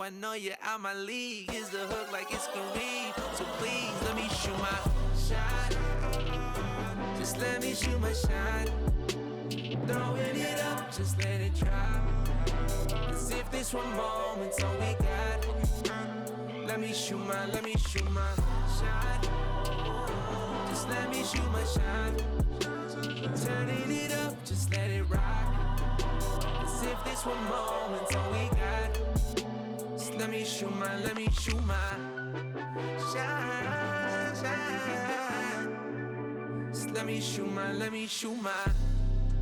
I know you're out my league. Is the hook like it's Kareem? So please let me shoot my shot. Just let me shoot my shot. Throwing it up, just let it drop. As if this one moment's all we got. Let me shoot my shot. Just let me shoot my shot. Turning it up, just let it rock. As if this one moment's all we got. Just let me shoot my shot. Just let me shoot my.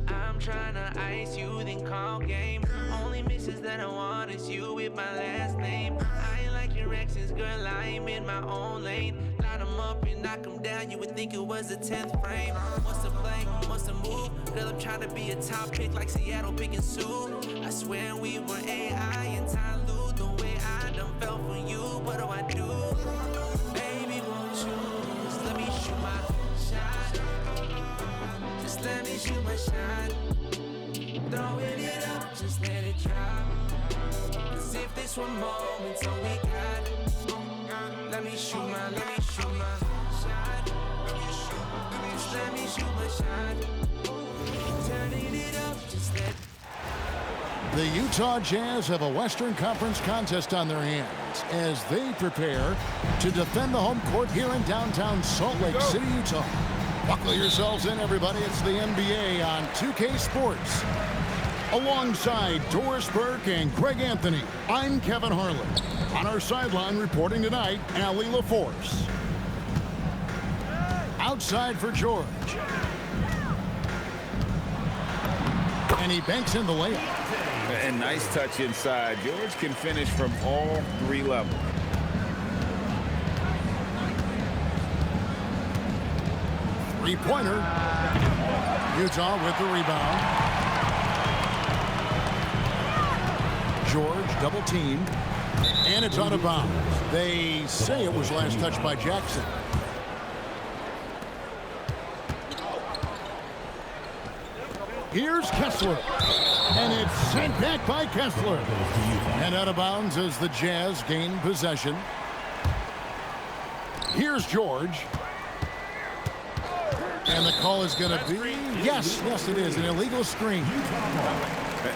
I'm tryna ice you, then call game. Only misses that I want is you with my last name. I ain't like your exes, girl, I'm in my own lane. Light 'em up and knock 'em down, you would think it was the 10th frame. What's the play, what's the move? Girl, I'm tryna be a top pick like Seattle picking Sue. I swear we were AI and Ty Lue. The way I done fell for you, what do I do? Baby, won't you just let me shoot my shot? Just let me shoot my shot. Throwing it up, just let it drop. As if this one moment's all we got. Let me shoot my shot. Just let me shoot my shot. Turning it up, just let. The Utah Jazz have a Western Conference contest on their hands as they prepare to defend the home court here in downtown Salt Lake City, Utah. Buckle yourselves in, everybody. It's the NBA on 2K Sports. Alongside Doris Burke and Greg Anthony, I'm Kevin Harlan. On our sideline reporting tonight, Allie LaForce. Outside for George. And he banks in the layup. And nice touch inside. George can finish from all three levels. Three-pointer. Utah with the rebound. George double-teamed. And it's out of bounds. They say it was last touched by Jackson. Here's Kessler. And it's sent back by Kessler. And out of bounds as the Jazz gain possession. Here's George. And the call is going to be, yes, it is, an illegal screen.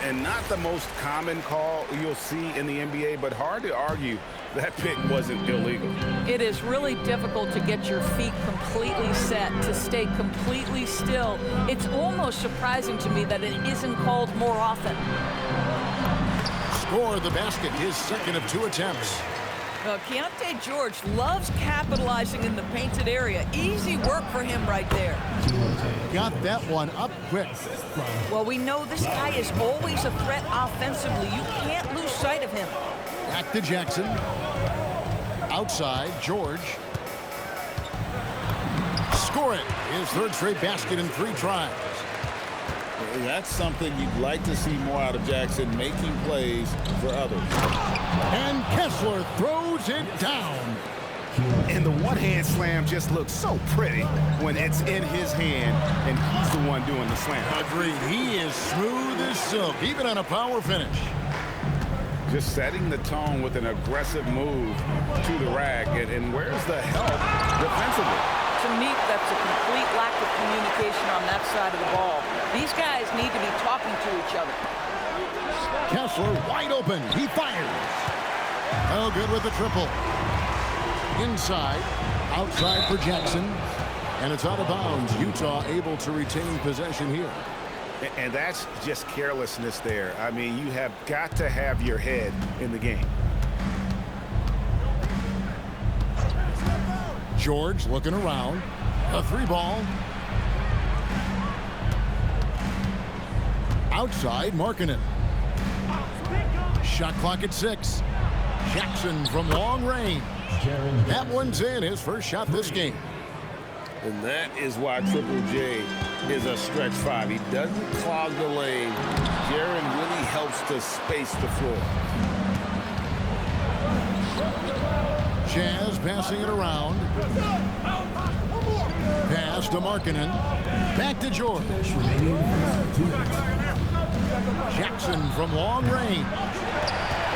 And not the most common call you'll see in the NBA, but hard to argue that pick wasn't illegal. It is really difficult to get your feet completely set, to stay completely still. It's almost surprising to me that it isn't called more often. Score the basket, his second of 2 attempts. Well, Keyonte George loves capitalizing in the painted area. Easy work for him right there. Got that one up quick. Well, we know this guy is always a threat offensively. You can't lose sight of him. Back to Jackson. Outside, George. Score it. His third straight basket in 3 tries. That's something you'd like to see more out of Jackson, making plays for others. And Kessler throws it down. And the one-hand slam just looks so pretty when it's in his hand and he's the one doing the slam. Agreed. He is smooth as silk, even on a power finish. Just setting the tone with an aggressive move to the rack. And where's the help defensively? To me, that's a complete lack of communication on that side of the ball. These guys need to be talking to each other. Kessler wide open. He fires. Oh, good with the triple. Inside, outside for Jackson. And it's out of bounds. Utah able to retain possession here. And that's just carelessness there. I mean, you have got to have your head in the game. George looking around. A 3-ball. Outside, Markkanen. Shot clock at 6. Jackson from long range. That one's in, his first shot this game. And that is why Triple J is a stretch 5. He doesn't clog the lane. Jaren really helps to space the floor. Jazz passing it around. Pass to Markkanen. Back to George. Jackson from long range.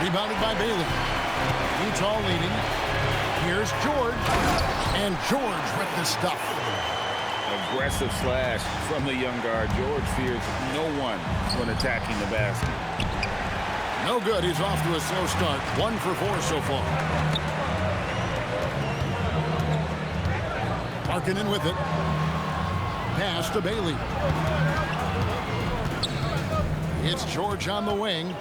Rebounded by Bailey. Utah leading. Here's George. And George with the stuff. Aggressive slash from the young guard. George fears no one when attacking the basket. No good. He's off to a slow start. 1 for 4 so far. Markkanen with it. Pass to Bailey. It's George on the wing.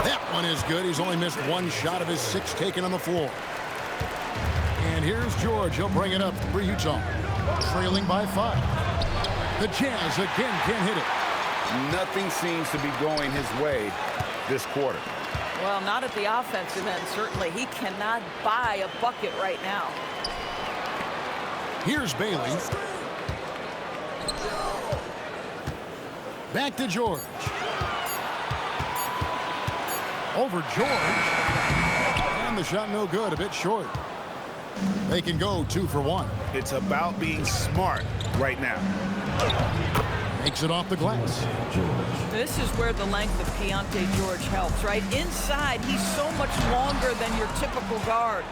That one is good. He's only missed 1 shot of his 6 taken on the floor. And here's George. He'll bring it up for Utah. Trailing by 5. The Jazz again can't hit it. Nothing seems to be going his way this quarter. Well, not at the offensive end, certainly. He cannot buy a bucket right now. Here's Bailey. Back to George. Over George. And the shot no good, a bit short. They can go 2 for 1. It's about being smart right now. Makes it off the glass. This is where the length of Keyonte George helps, right? Inside, he's so much longer than your typical guard.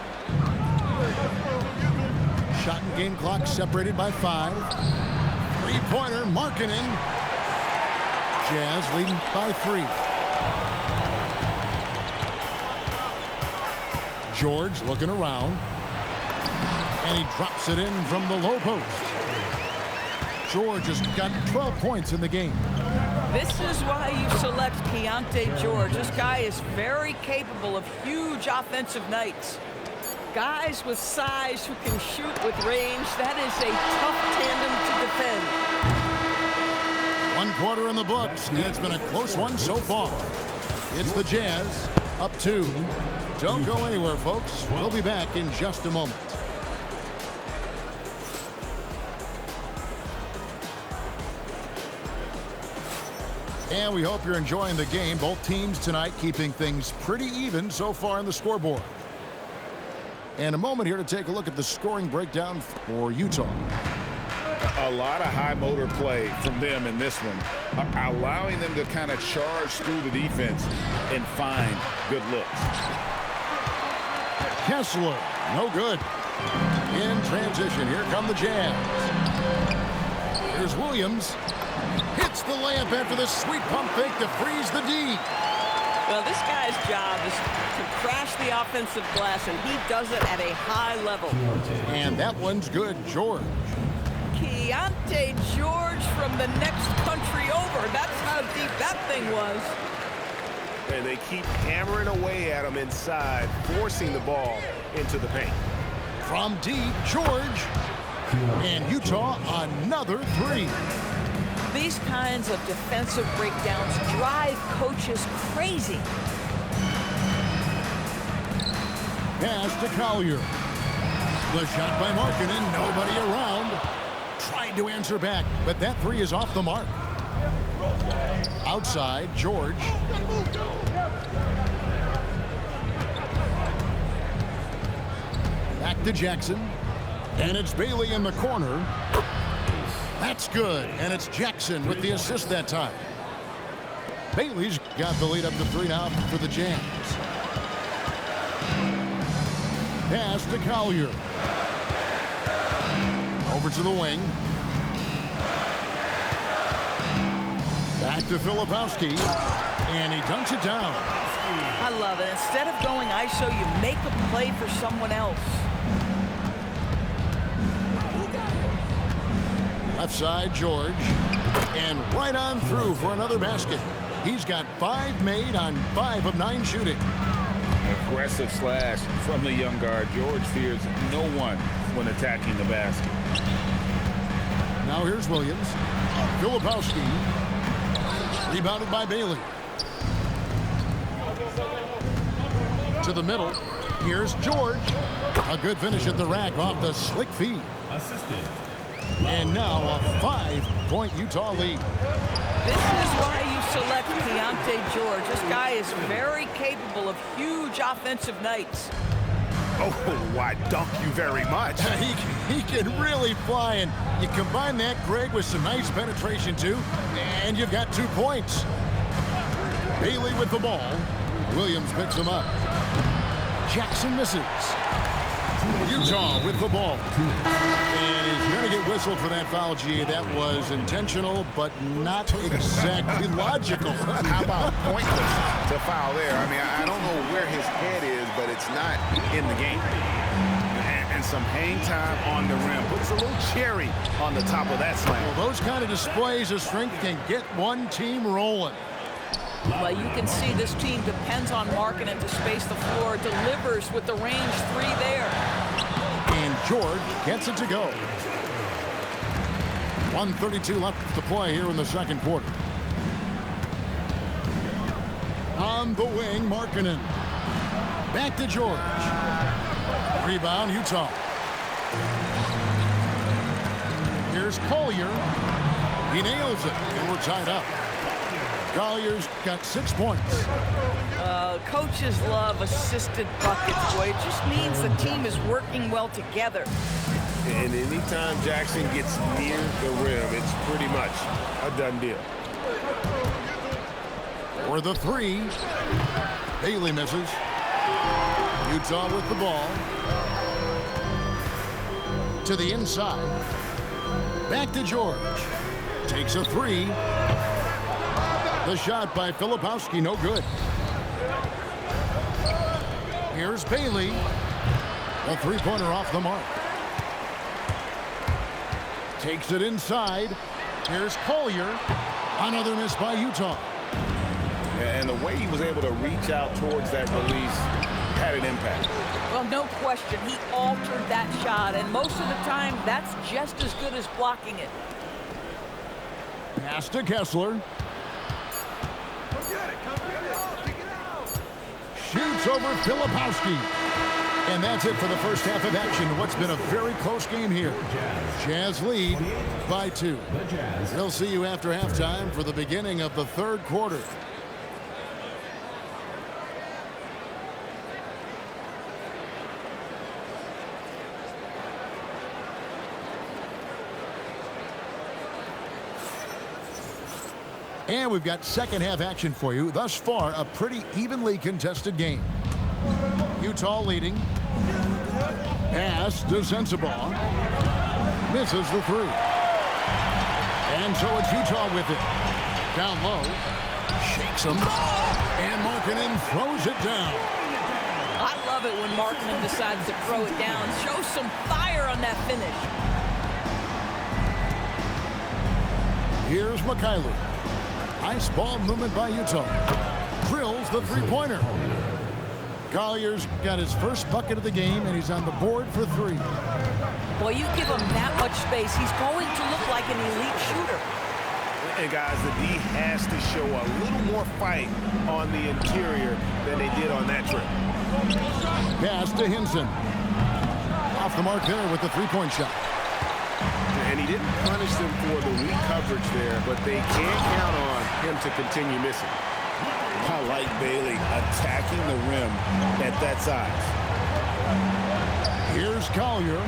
Shot and game clock separated by 5. Three-pointer, Markkanen. Jazz leading by 3. George looking around. And he drops it in from the low post. George has got 12 points in the game. This is why you select Keyonte George. This guy is very capable of huge offensive nights. Guys with size who can shoot with range, that is a tough tandem to defend. 1 quarter in the books, and it's been a close one so far. It's the Jazz, up 2. Don't go anywhere, folks. We'll be back in just a moment. And we hope you're enjoying the game. Both teams tonight keeping things pretty even so far in the scoreboard. And a moment here to take a look at the scoring breakdown for Utah. A lot of high motor play from them in this one, allowing them to kind of charge through the defense and find good looks. Kessler, no good. In transition, here come the Jazz. Here's Williams. Hits the layup after the sweet pump fake to freeze the D. Well, this guy's job is to crash the offensive glass, and he does it at a high level. And that one's good, George. Keyonte George from the next country over. That's how deep that thing was. And they keep hammering away at him inside, forcing the ball into the paint. From deep, George. And Utah, another 3. These kinds of defensive breakdowns drive coaches crazy. Pass to Collier. The shot by Markkanen, nobody around. Tried to answer back, but that 3 is off the mark. Outside, George. Back to Jackson. And it's Bailey in the corner. That's good, and it's Jackson with the assist that time. Bailey's got the lead up to 3 now for the Jazz. Pass to Collier. Over to the wing. Back to Filipowski, and he dunks it down. I love it. Instead of going ISO, you make a play for someone else. Left side, George. And right on through for another basket. He's got 5 made on 5 of 9 shooting. Aggressive slash from the young guard. George fears no one when attacking the basket. Now here's Williams. Filipowski. Rebounded by Bailey. To the middle. Here's George. A good finish at the rack off the slick feed. And now a 5-point Utah lead. This is why you select Keyonte George. This guy is very capable of huge offensive nights. Oh, why, dunk you very much. He can really fly, and you combine that, Greg, with some nice penetration, too, and you've got 2 points. Bailey with the ball. Williams picks him up. Jackson misses. Utah with the ball. And he's going to get whistled for that foul, G. That was intentional, but not exactly logical. How about pointless to foul there? I mean, I don't know where his head is, but it's not in the game. And some hang time on the rim. Puts a little cherry on the top of that slam. Well, those kind of displays of strength can get one team rolling. Well, you can see this team depends on Markkanen to space the floor, delivers with the range three there. And George gets it to go. 1:32 left to play here in the second quarter. On the wing, Markkanen. Back to George. Rebound, Utah. Here's Collier. He nails it, and we're tied up. Collier's got 6 points. Coaches love assisted buckets, boy. It just means the team is working well together. And anytime Jackson gets near the rim, it's pretty much a done deal. For the three, Bailey misses. Utah with the ball. To the inside. Back to George. Takes a three. The shot by Filipowski, no good. Here's Bailey. A three-pointer off the mark. Takes it inside. Here's Collier. Another miss by Utah. And the way he was able to reach out towards that release had an impact. Well, no question. He altered that shot, and most of the time, that's just as good as blocking it. Pass to Kessler. Shoots over Filipowski. And that's it for the first half of action. What's been a very close game here. Jazz lead by 2. We'll see you after halftime for the beginning of the third quarter. And we've got second half action for you. Thus far, a pretty evenly contested game. Utah leading. Pass to Sensabaugh. Misses the three. And so it's Utah with it. Down low. Shakes him. And Markkanen throws it down. I love it when Markkanen decides to throw it down. Shows some fire on that finish. Here's Mikhailuk. Nice ball movement by Utah. Drills the three-pointer. Collier's got his first bucket of the game, and he's on the board for 3. Boy, you give him that much space, he's going to look like an elite shooter. And guys, the D has to show a little more fight on the interior than they did on that trip. Pass to Hinson. Off the mark there with the three-point shot. And he didn't punish them for the weak coverage there, but they can't count on him to continue missing. I like Bailey attacking the rim at that size. Here's Collier.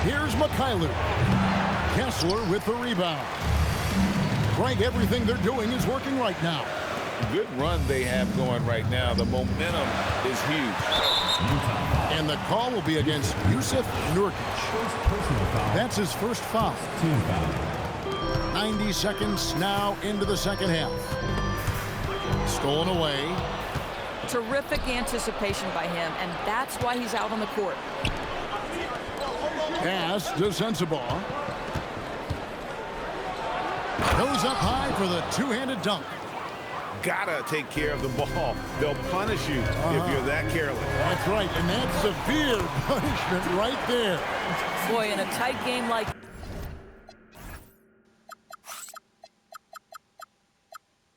Here's Mikhailuk. Kessler with the rebound. Frank, everything they're doing is working right now. Good run they have going right now. The momentum is huge. And the call will be against Jusuf Nurkic. That's his first foul. 90 seconds now into the second half. Stolen away. Terrific anticipation by him, and that's why he's out on the court. Pass to Sensabaugh. Goes up high for the two-handed dunk. Gotta take care of the ball. They'll punish you if you're that careless. That's right, and that's severe punishment right there. Boy, in a tight game like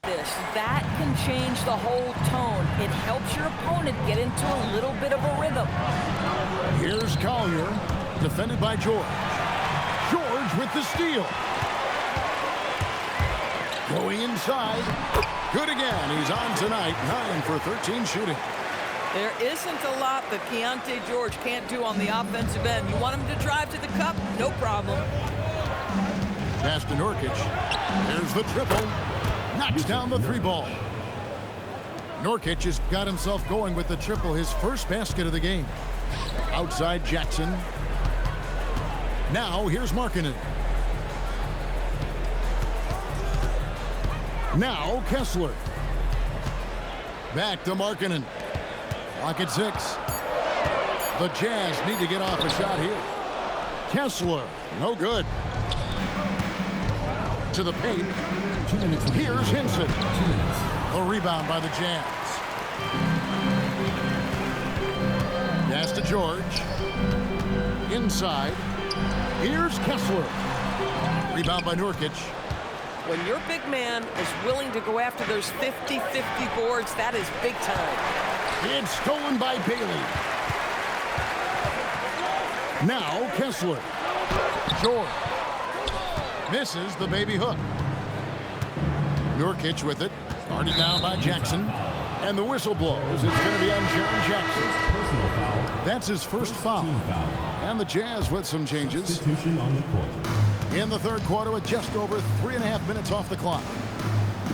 this, that can change the whole tone. It helps your opponent get into a little bit of a rhythm. Here's Collier, defended by George. George with the steal. Going inside. Good again. He's on tonight. 9 for 13 shooting. There isn't a lot that Keyonte George can't do on the offensive end. You want him to drive to the cup? No problem. Pass to Nurkic. There's the triple. Knocks down the three ball. Nurkic has got himself going with the triple, his first basket of the game. Outside Jackson. Now here's Markkanen. Now Kessler. Back to Markkanen. Clock at 6. The Jazz need to get off a shot here. Kessler, no good. To the paint. Here's Hinson. A rebound by the Jazz. Pass to George. Inside. Here's Kessler. Rebound by Nurkic. When your big man is willing to go after those 50-50 boards, that is big time. It's stolen by Bailey. Now Kessler. George. Misses the baby hook. Nurkic with it. Guarded down by Jackson. And the whistle blows. It's going to be on Jaren Jackson. That's his first foul. And the Jazz with some changes. In the third quarter with just over 3.5 minutes off the clock.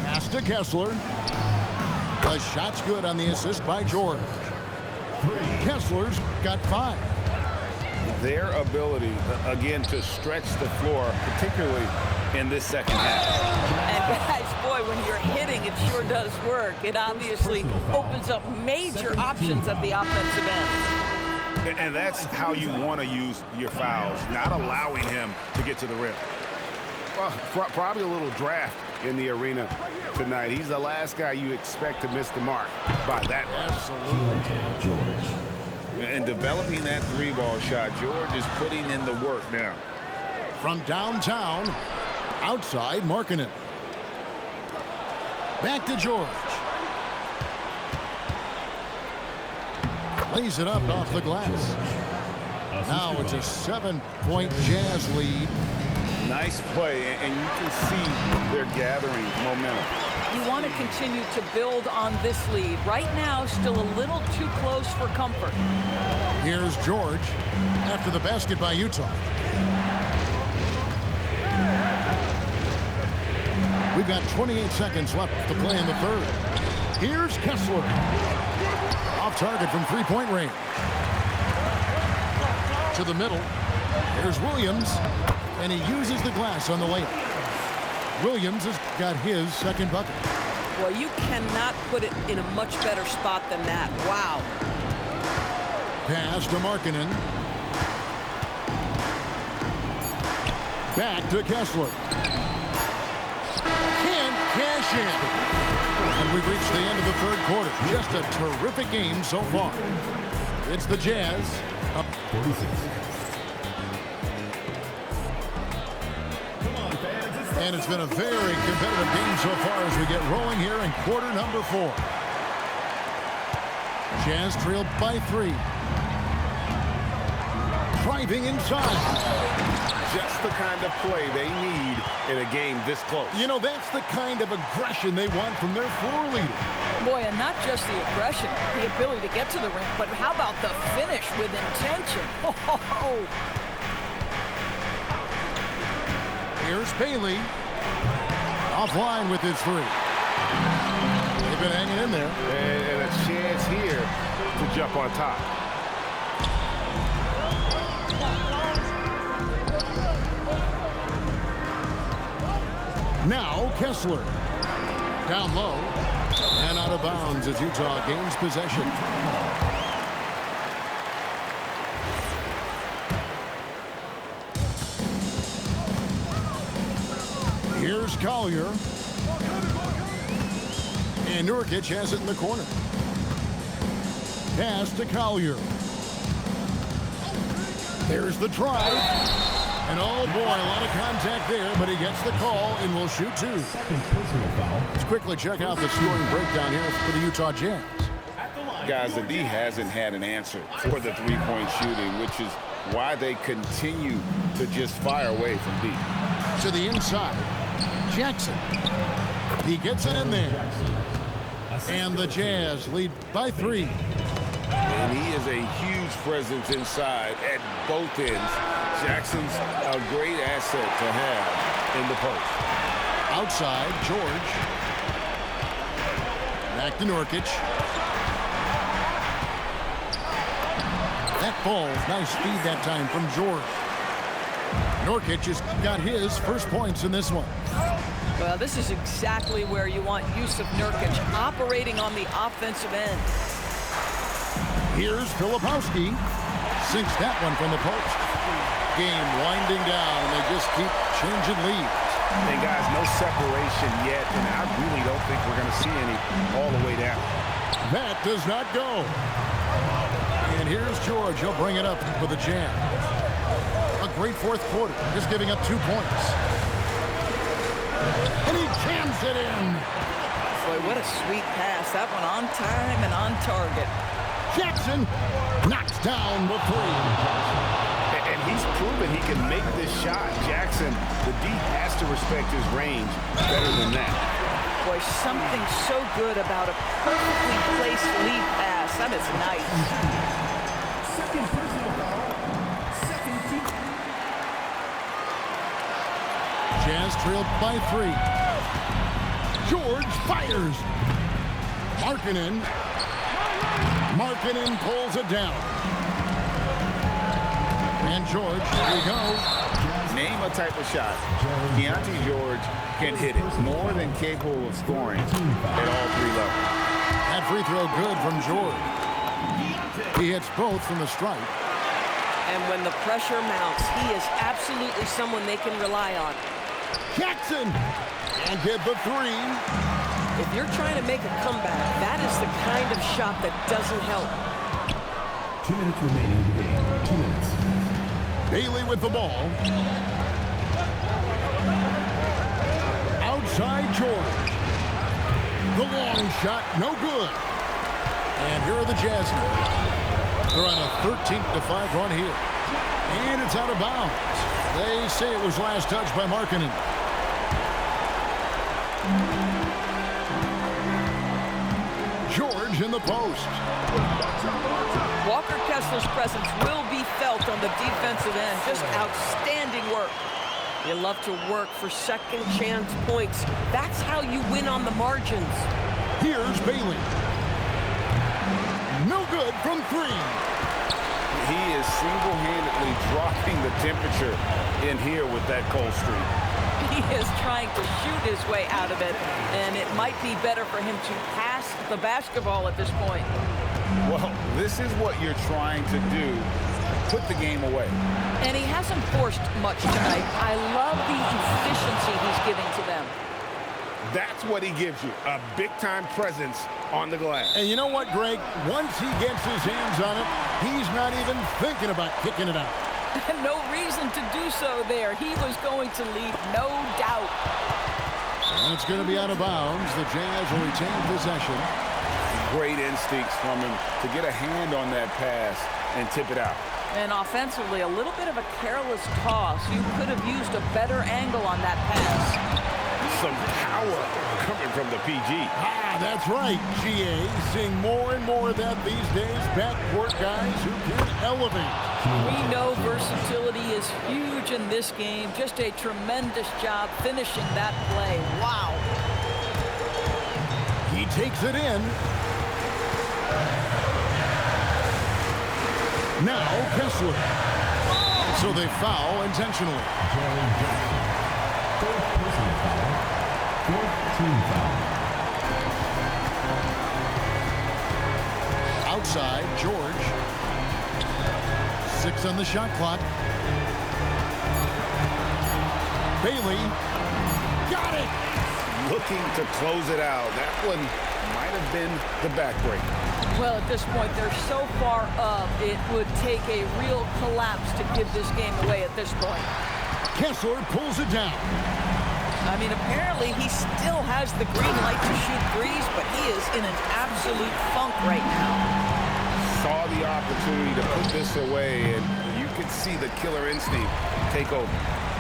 Pass to Kessler. The shot's good on the assist by George. Kessler's got 5. Their ability, again, to stretch the floor, particularly in this second half. And guys, boy, when you're hitting, it sure does work. It obviously opens up major options at the offensive end. And that's how you want to use your fouls, not allowing him to get to the rim. Well, probably a little draft in the arena tonight. He's the last guy you expect to miss the mark by that much. Absolutely. And developing that 3-ball shot, George is putting in the work now. From downtown, outside Markkanen. Back to George. Lays it up off the glass. Now it's a 7-point Jazz lead. Nice play, and you can see they're gathering momentum. You want to continue to build on this lead. Right now, still a little too close for comfort. Here's George after the basket by Utah. We've got 28 seconds left to play in the third. Here's Kessler. Off target from three-point range. To the middle. Here's Williams. And he uses the glass on the layup. Williams has got his second bucket. Well, you cannot put it in a much better spot than that. Wow. Pass to Markkanen. Back to Kessler. Can't cash in. And we've reached the end of the third quarter. Just a terrific game so far. It's the Jazz up 46. And it's been a very competitive game so far as we get rolling here in quarter number 4. Jazz trailed by 3. Driving inside. Just the kind of play they need in a game this close. You know, that's the kind of aggression they want from their floor leader. Boy, and not just the aggression, the ability to get to the rim, but how about the finish with intention? Oh. Here's Bailey. Offline with his 3. They've been hanging in there. And a chance here to jump on top. Now Kessler. Down low. And out of bounds as Utah gains possession. Here's Collier. And Nurkic has it in the corner. Pass to Collier. There's the drive. And oh boy, a lot of contact there, but he gets the call and will shoot 2. Let's quickly check out the scoring breakdown here for the Utah Jazz. Guys, the D hasn't had an answer for the 3-point shooting, which is why they continue to just fire away from deep. To the inside. Jackson. He gets it in there. And the Jazz lead by 3. And he is a huge presence inside at both ends. Jackson's a great asset to have in the post. Outside, George. Back to Nurkic. That ball, nice speed that time from George. Nurkic has got his first points in this one. Well, this is exactly where you want Yusuf Nurkic, operating on the offensive end. Here's Filipowski. Sinks that one from the post. Game winding down, and they just keep changing leads. And guys, no separation yet, and I really don't think we're going to see any all the way down. That does not go. And here's George. He'll bring it up with a jam. A great fourth quarter, just giving up 2 points. And he jams it in. Boy, what a sweet pass. That one on time and on target. Jackson knocks down the three. And he's proven he can make this shot. Jackson, the D has to respect his range better than that. Boy, something so good about a perfectly placed lead pass. That is nice. Second personal foul. Second team. Jazz trailed by 3. George fires. Markkanen pulls it down. And George, here we go. Name a type of shot Keontae George can hit it. More than capable of scoring at all 3 levels. That free throw good from George. He hits both from the stripe. And when the pressure mounts, he is absolutely someone they can rely on. Jackson and get the 3. If you're trying to make a comeback, that is the kind of shot that doesn't help. 2 minutes remaining in the game. 2 minutes. Bailey with the ball. Outside George. The long shot, no good. And here are the Jazz. They're on a 13-5 run here. And it's out of bounds. They say it was last touched by Markkanen. George in the post. Walker Kessler's presence will be felt on the defensive end. Just outstanding work. You love to work for second chance points. That's how you win on the margins. Here's Bailey. No good from 3. He is single-handedly dropping the temperature in here with that cold streak. He is trying to shoot his way out of it, and it might be better for him to pass the basketball at this point. Well, this is what you're trying to do. Put the game away. And he hasn't forced much tonight. I love the efficiency he's giving to them. That's what he gives you, a big-time presence on the glass. And you know what, Greg? Once he gets his hands on it, he's not even thinking about kicking it out. No reason to do so there. He was going to lead, no doubt. And it's going to be out of bounds. The Jazz will retain possession. Great instincts from him to get a hand on that pass and tip it out. And offensively, a little bit of a careless toss. You could have used a better angle on that pass. Some power coming from the PG. Ah, that's right, GA. Seeing more and more of that these days. Backcourt guys who can elevate. We know versatility is huge in this game. Just a tremendous job finishing that play. Wow. He takes it in. Now Kessler. So they foul intentionally. Fourth personal foul. Fourth team foul. Outside, George. 6 on the shot clock. Bailey. Got it! Looking to close it out. That one might have been the backbreak. Well, at this point, they're so far up, it would take a real collapse to give this game away at this point. Kessler pulls it down. I mean, apparently he still has the green light to shoot threes, but he is in an absolute funk right now. Saw the opportunity to put this away, and you could see the killer instinct take over.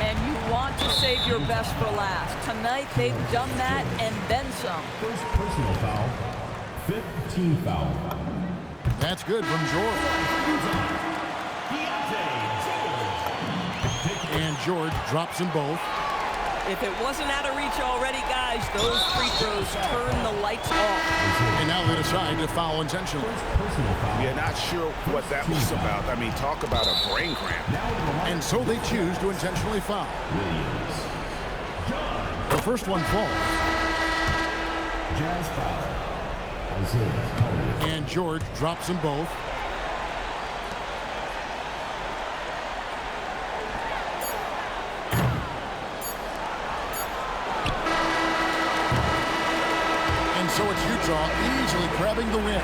And you want to save your best for last. Tonight, they've done that and then some. First personal foul. Fifth team foul. That's good from George. And George drops them both. If it wasn't out of reach already, guys, those free throws turn the lights off. And now they decide to foul intentionally. Yeah, not sure what that was about. I mean, talk about a brain cramp. And so they choose to intentionally foul. The first one falls. Jazz foul. Isaiah Carter. And George drops them both. And so it's Utah easily grabbing the win.